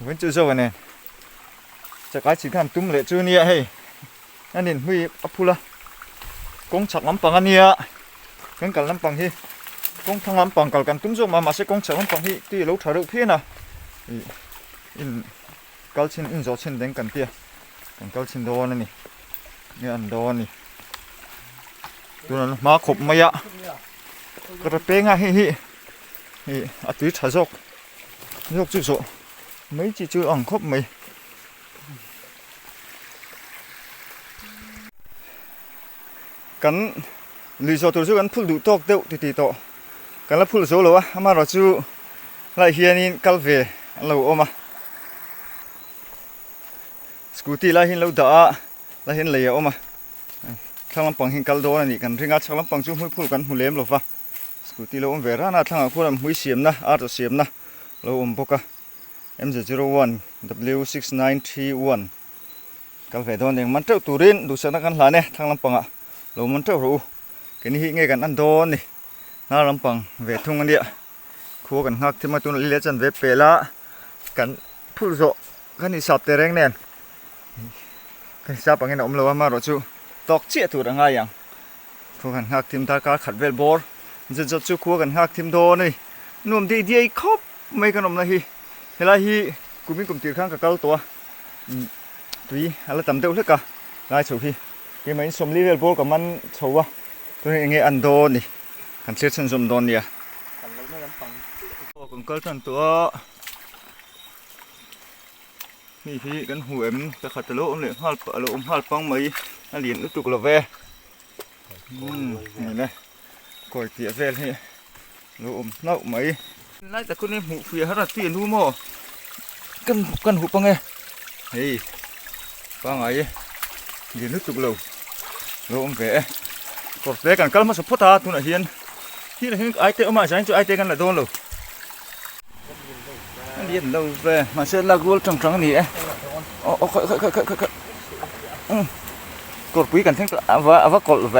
vẫn chưa rồi nèจะกลายสิทำตุ้มเละจูเนี่ยเฮ้ยอันนี้ไม่อัพพูละกงฉักลำปังอันเนี้ยกันกันลำปังที่กงทางลำปังกันกันตุ้มโจมาใช่กงฉักลำปังที่ที่เราถ่ายรูปเพี้ยนะอินกัลชินอินโจชินเด้งกันเตี้ยกันกัลชินโดนนี่เนี่ยอันโดนนี่ตัวนั้นมาขบมายะกระเป้งอ่ะเฮ้ยอัดตุ้ยถ่ายจกยกจุดโจmấy chị chưa ăn khóc mày cắn lì do tôi cắn phun đủ tóc đậu thì to cắn là phun số lâu á mà rồi chú lại hiền in cal về lâu ôm à scooty lại hiền lâu đã lại hiền lầy ôm à thằng làm bằng hiền cal đó này cắn riêng thằng làm bằng chú hơi phun cắn hùn lém lâu va scooty lâu ôm về ra na thằng à phun làm hơi xiêm na à xiêm na lâu ôm bốc à MZ01 W6931 cal về đó này mình trâu turin đủ sáng nó cắn lá này thằng làm bằng à lâu mình trâu rồi cái này nghe gần ăn đòn này nó làm bằng về thung anh địa khu gần ngạc thì mà tôi lấy chân về bể lá gần phun rộ cái này sập tê reng nè cái sập bằng cái nấm lâu mà rồi chú tóc chia thủ đang ngay à khu gần ngạc thì ta cá khát về bor giờ chú khu gần ngạc thì đó này nôm đi đi khóc mấy cái nôm này thế là hi cũng mình cùng tiền khang cả câuตัวtùy là tầm đâu hết cả lại chủ hi cái mấy xóm lý về bor của mình xấu à tôi nghe ăn đòn điกันเช็ดฉันจมโดนเนี่ยกันก็ฉันตัวนี่พี่กันหัวมันจะขัดตะโลเลยหัลปะโลหัลปังไหมน่าเลี้ยงลูกตุกละเวนี่นะก่อยเตี๋ยเวลนี่โลเน่าไหมไล่แต่คนนี้หูเฟียฮะนะตีนหูหม้อกันหูปังไงเฮ้ยปังไงเลี้ยงลูกตุกละโลเวกดเตะกันก็มาสุดพุทธาทุนเฮียนที่เราเห็นไอเตะมาใช่ไหมจุไอเตะกันละโดนเลยเรียนเราไปมาเสร็จแล้วกูจังๆนี่โอ้ค่อยกดปุ๋ยกันทั้งว่ากดไป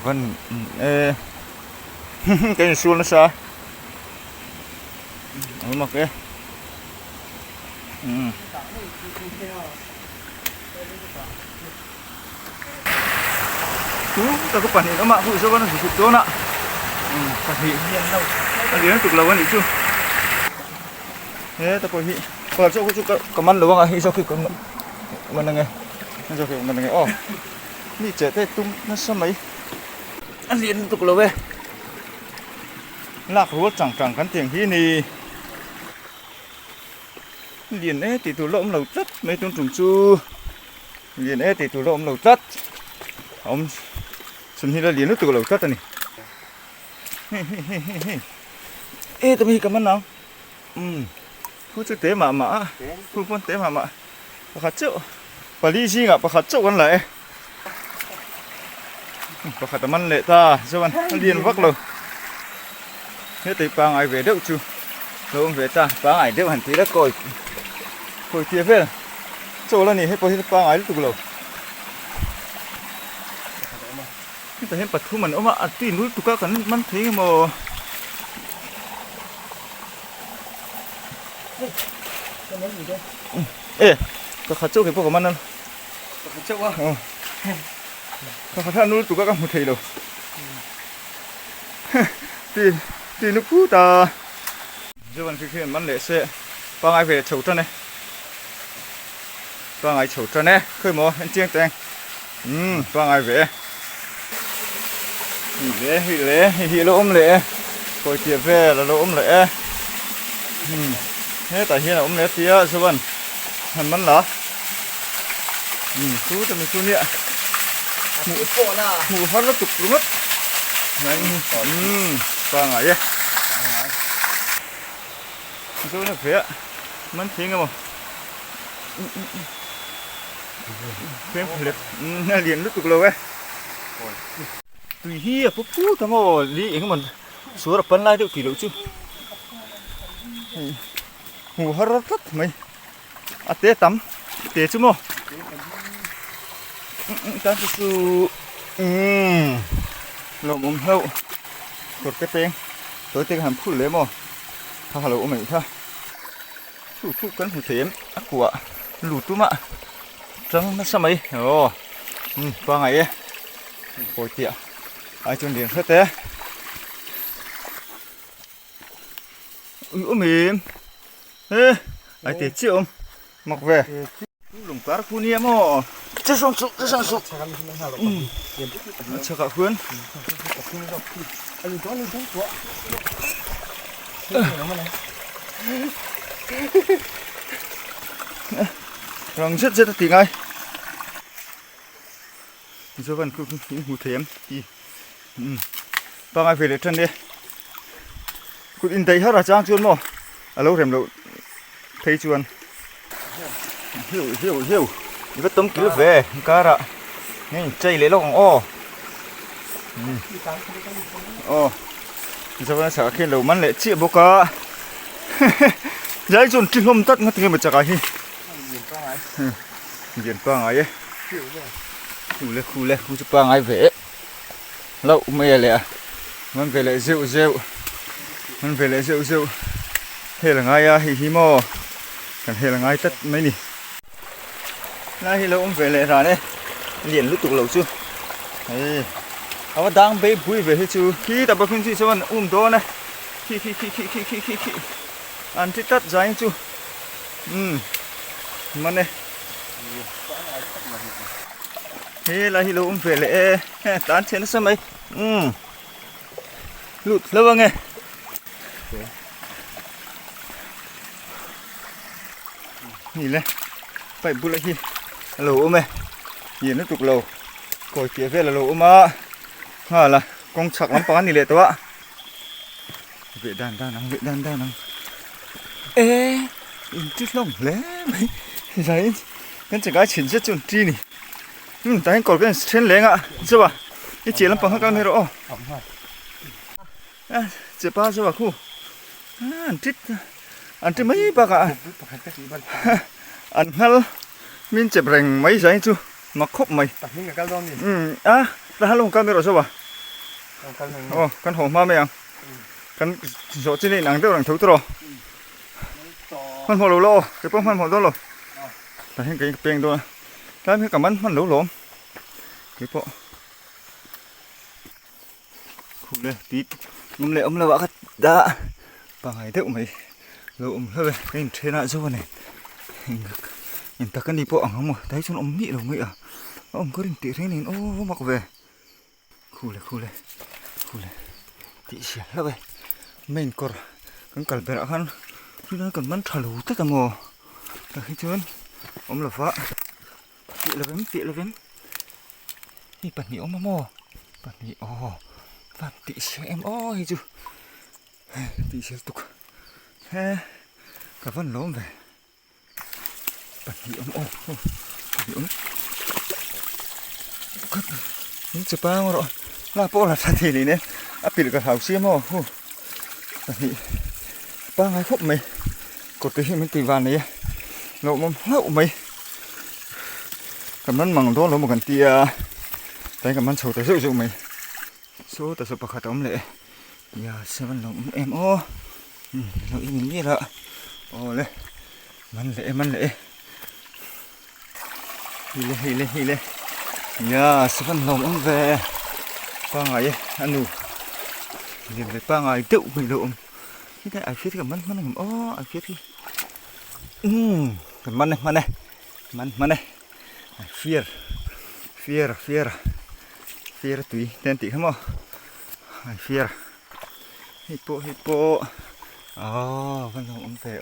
วันcái này xuân nó sao mà cái ta có bản hình nó mạ hụi cho con nó sụp chỗ nè bản hình nó tục lâu anh chứ thế ta có hình còn chỗ có măn đúng không ạ sau khi còn mình là nghe sau khi mình là ngheนี่เจ๊ได้ตุ้มนั่นสมัยอันเรียนตุกเราเว้ยลากรั้วจังกันเตียงที่นี่เรียนติดตัวล้มเหล่าจัดไม่ต้องจุ่มจูเรียนติดตัวล้มเหล่าจัดông xuân hi là liền nó từ đầu cắt này ê tao mi cầm ăn nào khu thực tế mà khu phân tế mà bà khát chịu bà đi gì ngạ bà khát chịu con lại bà khát tao ăn lệ ta cho ăn liền vắt rồi hết thì bà ngài về đâu chứ đâu ông về ta bà ngài đâu hẳn tí đã coi kia về chỗ là này hết bà ngài từ đầuแต่เห็นปัดทุ่มมันเอามาอัดตีนู้นตุกกันมันทิ้งมาเอ๊ะก็ขัดโจ้เห็นพวกมันนั่นขัดโจ้วะก็ขัดท่านู้นตุกกันหมดทีเดียวตีนู้นพูดตาเจ้าวันคือมันเละเสะปางไอเวทโฉดจันเนี่ยปางไอโฉดจันเนี่ยเคยหมอเห็นเจียงแตงปางไอเวทhi lỗ lệ coi kia về là lỗ lệ thế tại hiện là lệ tía số vân hành mắn lá chú cho mình chú nhẹ mù phát nó tục đúng mất này và ngải vậy chú nó phía mắn thiên không phim liệt liền lúc tục lâu ấy tùy hi à phú thằng ngô lý anh mình số là phân lại được kỷ lục chứ ngủ hết rất mày à té tắm té chứ mò tắm chứ lồng ống hậu cột cái tên tối tên hàm phun lấy mò thằng hà lộ mày thôi phụ cân hủ thếm của lụt túm ạ trắng nó sao mấy ồ qua ngày ấy hồi tiệm ai chuẩn điện hết thế mềm ê ai tiệt chịu mặc về lủng cá khu niêm hò chết xong sụp chờ cả khuyên rằng rất tí ngay giờ vẫn cứ hú thêm đi và ngay về để chân đi cứ in thấy hết là trang chuồn mò lâu rèm lâu thấy chuồn hiểu đi bắt tôm cứu về cá ra nên chơi lấy lông giờ vẫn sợ khi lâu mắn lệ chia bố cá giấy chuồn trên hôm tất nó tiếng một chả hi diện qua ngay ấy khu chụp qua ngay về lâu mẹ lẹ mình về lại rượu hay là ngay hi mò còn hay là ngay tất mấy nè nay lâu ông về lại rồi đấy liền lúc tụ lâu chưa ấy ông đang bê bụi về hết chưa khi tập bác sĩ sao đó này khi ăn thì tắt dài chưa mà này thế là lâu ông về lại tán trên nó sao mấy lụt lâu vâng nghe nhìn này phải bút lại khi lỗ ôm này nhìn nó tục lỗ còi tía về là lỗ ôm à là con chặt lắm bán đi lệ tôi ạ vệ đàn nắng ê in chút lông lé mấy giấy cái chỉ cái chỉnh chất chuẩn tri nè tại còn cái trên lén ạ chưa bà cái chỉ lắm bằng hơn con này rồi chỉ ba chưa bà khu ăn trích mấy bác ạ ăn hal min chụp rành mấy giấy chưa mà khóc mày ra luôn camera sao bà con hổ ma mày à con số trên này nắng tiêu nắng thấu rồi con hổ lô cái bông hổ đó rồi tại cái bèn thôi cái mấy cảm ơn lỗ lỗ cái bộ không đây tí ngâm lệ ông là bác đã bằng ngày đậu mày lỗ hơi cái trên lại rồi này nhìn ta cái đi bộ không mà thấy cho ông bị đâu mày à ông có định tị thế này ô mặc về khu này tị xỉa lắm vậy mình còn cần phải ăn nó còn vẫn thở lú tất cả mồ ta khi chưa ông là vợ tị là vếm thì bật nhĩ ông mà mồ bật nhĩ bật tị xỉa em ôi chứ tị xỉa tục ha cả vân lốm về bật nhĩ ông những chụp bao rồi là bộ là thật thì nên áp bị cả hào xiêm hô thì ba ngày khúc mày cột cái mình tùy vào này lộ mông hậu mày cảm ơn mằng đó là một cái tia đấy cảm ơn sầu tới rượu mày số tới số bạc hạt ống lệ giờ sẽ vẫn lòng em lỗi mình như là lên man lệ hi lệ giờ sẽ vẫn lòng ông về ba ngày ăn đủ liền với ba ngày tự bị lộ cái này ai phía cái man ngầm ai phía cái man này fear tùy tên tị không ai fear hippo văn lòng ông về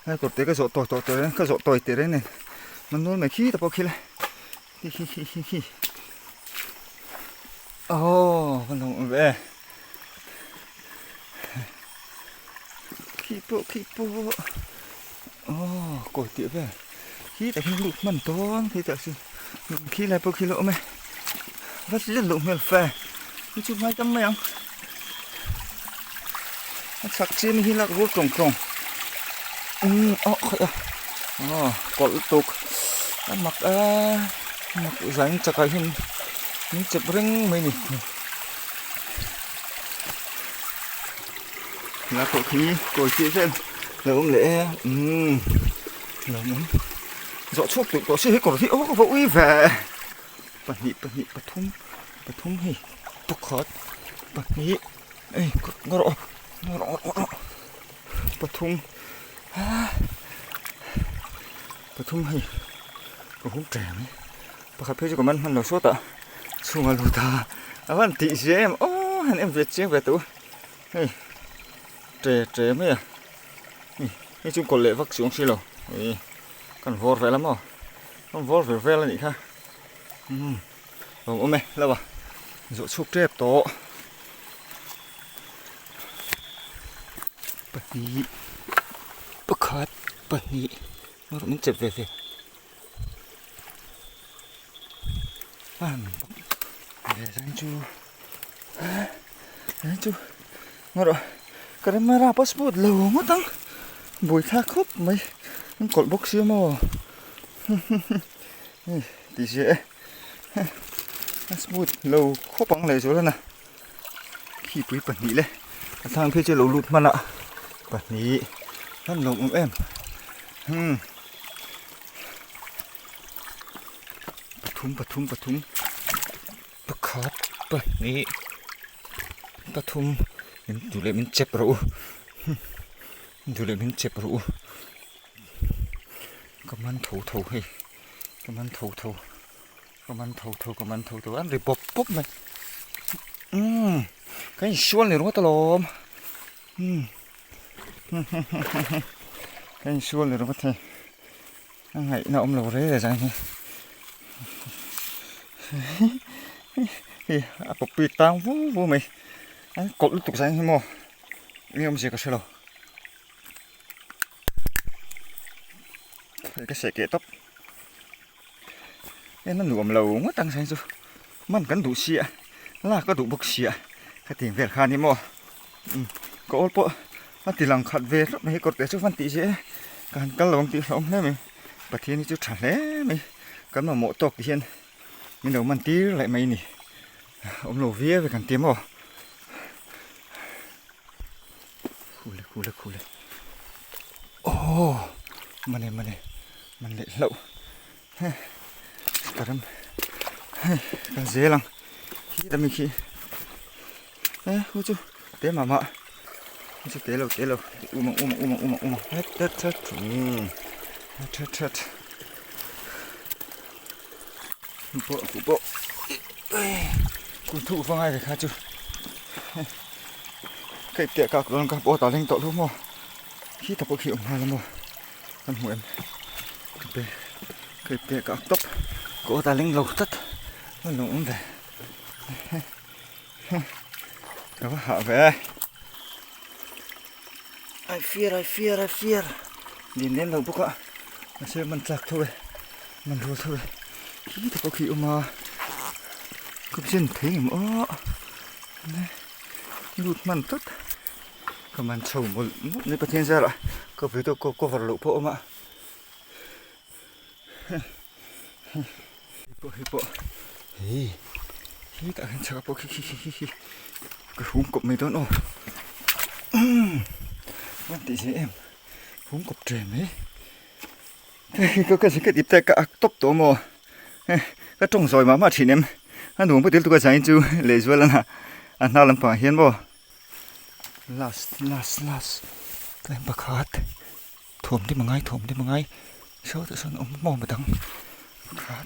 đây cột cái rổ tỏi cái rổ tỏi tỉ đấy nàyมันนู้นไม่ขี้แต่พอขี้เลยขี้văn lòng ông vềขี้po cột tỉ vềขี้แต่ขี้lụtมันต้นขี้แต่สิขี้อะไรพอขี้lỗ mày rất lụt mày phê cái chút mai tắm mày không sặc chim hi là vô trồng khỏi cột tục mặc dáng chặt cái hình những chụp rinh mày nè là cậu khí cậu chia xem là ông lẽ là muốn rõ chuốc tụi có sự hết còn thì ô có uy về bật thum hi bật khót bật nhị ấy ngõ bật thum hi có không trẻ mấy bật khát phê cho mình nó sốt à xuống mà lùi ta anh tị gì em ô anh em việt chiếc về tụ trẻ mấy à cái chúng còn lệ vắc xuống xí lầu còn vót về lắm à con vót về là gì ha ôm mẹ lâu à rượu súp trép to bật nhị bật khát bật nhị nó mình chụp về để dành chú ngồi rồi cái này ra passport lâu mất tăng buổi thác khóc mấy cột bốc xíu mà tí dễ passport lâu khóc bằng này rồi đó nè khi quý bẩn nhị lên sang phía trên lầu lụt mà nè bẩn nhị rất lộng em bật thúng bật khát bật nhị bật thúngดูเลยมันเจ็บรู้ก็มันถูเฮ้ยก็มันถูอันรีบปุ๊บมันก็ยังชวนเลยรู้ว่าตลอดก็ยังชวนเลยรู้ว่าเท่ไงน่าอมเราเลยอะไรนี่ปุ๊บปีตามวู้ไหมcột lúc tục sang mò nghe ông gì có sao đâu cái sợi kệ tóc nó nhuộm lầu quá tăng sang rồiมันกันดูเสียล่าก็ดูบกเสียถ้าตีเวรขานี่มอก็อดปะถ้าตีหลังขัดเวรไม่ให้กดแต่ช่วยฟันตีเสียการกันหลงตีหลงได้ไหมประเทศนี้จุดฉันแล้วไหมกันมาหมดตกที่เห็นมีหนูมันตีอะไรไหมนี่อมหนูเวียไปกันเตรียมบ่คูเลยโอ้มันเละเหลากันเสียหลังขี้แต่ไม่ขี้ฮู้จูเตะมาฮู้จูเตะเราอุ้มเฮ็ดเปุ๊กูถูกฟังไงเลยค่ะจูcái tiệc cạc luôn các bộ tàu linh tội luôn mà khi tập bộ hiệu mà lắm mà con nguyện cái tiệc cạc tóc của tàu linh lâu tất nó lủng về các bạn hạ về I fear nhìn đến đâu bốc ạ nó sẽ mình chặt thôi mình đùa thôi khi tập bộ hiệu mà cũng chân thấy mà lụtมันtấtก็มันโฉมในประเทศเราก็ไปตัวก็ฝันหลุดพอมาฮิปโปเฮ้ยแต่เห็นชาวพวกก็หุ่นกบไม่โดนโอ้วันที่สิหุ่นกบเจ๋งไหมก็สิ่งที่แต่ก็ตบตัวมัวก็จงซอยมาทีนี้อันหนุ่มไปติดตัวใส่จูเลยช่วยแล้วนะอันน่าลำบากเห็นบ่last แกล้งประคาดถ่วมได้มั้งไงเชื่อแต่ฉันมองไปดังประคาด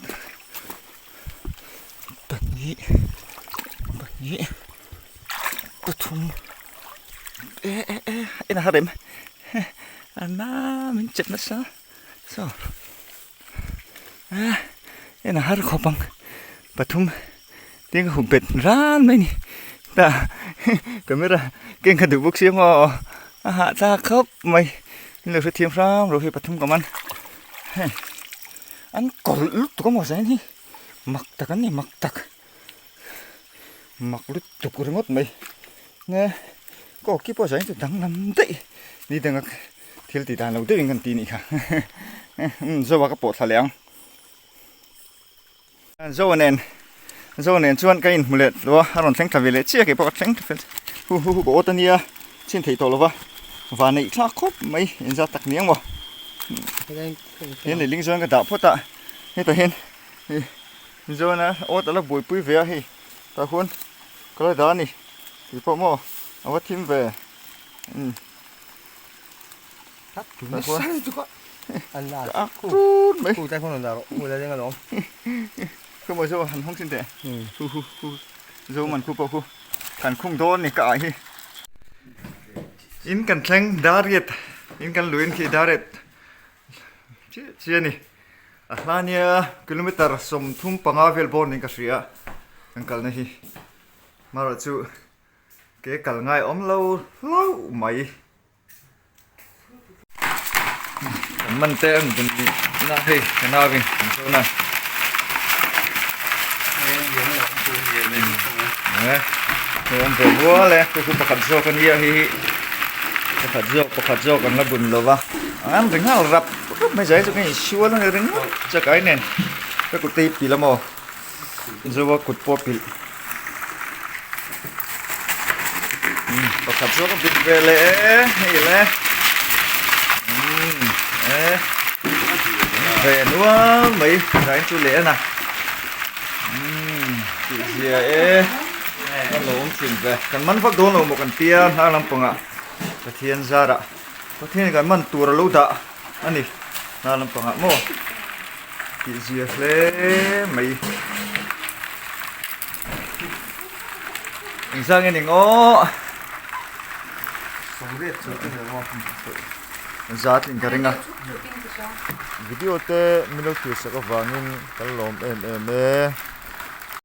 แบบนี้ปะทุมไอ้น่าเร็มอันน่ามันเจ็บนะซะไอ้น่าหาขอบังปะทุมเตียงหุ่นเป็ดร้านไหมนี่แต่ก็ไม่ได้เก่งขนาดบุกเสียงว่าหาจ้าครับไม่เหลือเทียมซ้ำเราให้ปฐมกับมันอันก่อนลุกตัวหมดใช่นี่มักตักอันนี้มักลุกตุกระงดไหมเนี่ยก็คิดว่าใช่จะดังน้ำได้นี่ดังเที่ยวตีดานเราได้กันตีนี่ค่ะจะว่าก็ปวดทะเลงชวนกันหมดเลยตัวอารมณ์เซ็งทำเวลเชี่ยกี่ปกติเซ็งฮูโบตันเนี่ยช xin thấy tổ lo va và này chắc khóc mấy hiện ra tắc niếng vào hiện để linh doanh cái đạo phốt tạ hiện tại hiện rồi nè ô tao là buổi bụi về hi tao khuôn có lại đó nè thì bỏ mòเอาว่าทิมvề Tắt chúng nó sai chú con. Ăn là mấy cụ tay không nào cụ là cái đó. không bao giờ hắn không xin tệ dâu mình khu khu hắn không đón này cả hi in cần tranh đá riết in cần luyện khi đá riết chia nè Atlania kilometer som thum pangavel bon ni ka ria ang kal na hi maro chu ke kal ngai om lo mai man te ang dun na hi na vin so na om bo bo le ku pakhat zo kan ya hi pakhat zo kan la bun lo wa am ring hal rap mấy giấy cho cái xua nó đứng cho cái nè cái cột tì pì lắm mò rồi vào cột po pì và cắt số nó bịt về lẽ hay lẽ về nữa mấy cái chú lẽ nè chị gì ấy nó lốm chuyển về cần mắn phát đốn là một cần tiền hai lăm phong ạ cái thiên ra đã có thiên cái mắn tua là lâu đã anh đi na làm bằng mo chị dìa lê mày mình sang cái này ngó giá thì cái này video te mình lúc thì sẽ có vàng in cái lồng em